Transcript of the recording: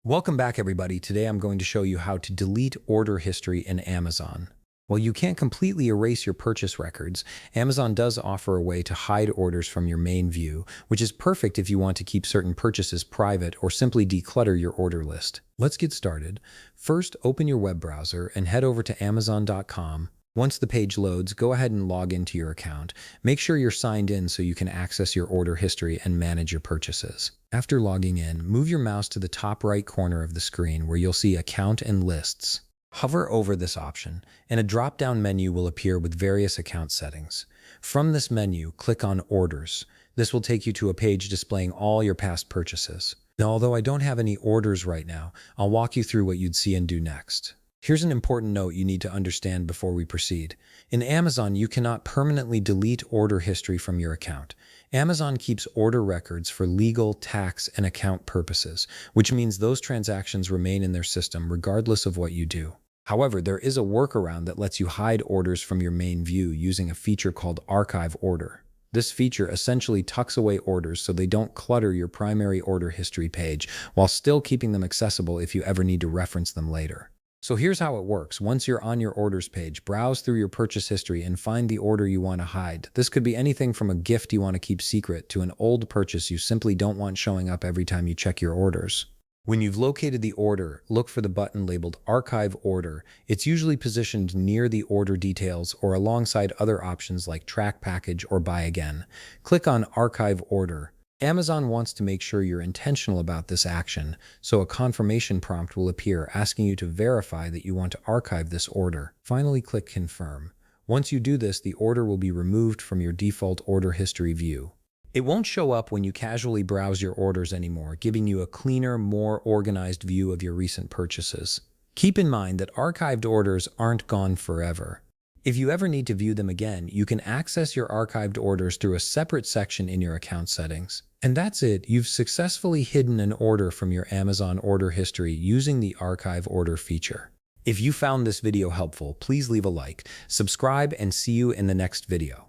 Welcome back, everybody. Today I'm going to show you how to delete order history in Amazon. While you can't completely erase your purchase records, Amazon does offer a way to hide orders from your main view, which is perfect if you want to keep certain purchases private or simply declutter your order list. Let's get started. First, open your web browser and head over to Amazon.com. Once the page loads, go ahead and log into your account. Make sure you're signed in so you can access your order history and manage your purchases. After logging in, move your mouse to the top right corner of the screen where you'll see Account and Lists. Hover over this option, and a drop-down menu will appear with various account settings. From this menu, click on Orders. This will take you to a page displaying all your past purchases. Now, although I don't have any orders right now, I'll walk you through what you'd see and do next. Here's an important note you need to understand before we proceed. In Amazon, you cannot permanently delete order history from your account. Amazon keeps order records for legal, tax, and account purposes, which means those transactions remain in their system regardless of what you do. However, there is a workaround that lets you hide orders from your main view using a feature called Archive Order. This feature essentially tucks away orders so they don't clutter your primary order history page while still keeping them accessible if you ever need to reference them later. So here's how it works. Once you're on your orders page, browse through your purchase history and find the order you want to hide. This could be anything from a gift you want to keep secret to an old purchase you simply don't want showing up every time you check your orders. When you've located the order, look for the button labeled Archive Order. It's usually positioned near the order details or alongside other options like Track Package or Buy Again. Click on Archive Order. Amazon wants to make sure you're intentional about this action, so a confirmation prompt will appear asking you to verify that you want to archive this order. Finally, click Confirm. Once you do this, the order will be removed from your default order history view. It won't show up when you casually browse your orders anymore, giving you a cleaner, more organized view of your recent purchases. Keep in mind that archived orders aren't gone forever. If you ever need to view them again, you can access your archived orders through a separate section in your account settings. And that's it. You've successfully hidden an order from your Amazon order history using the Archive Order feature. If you found this video helpful, please leave a like, subscribe, and see you in the next video.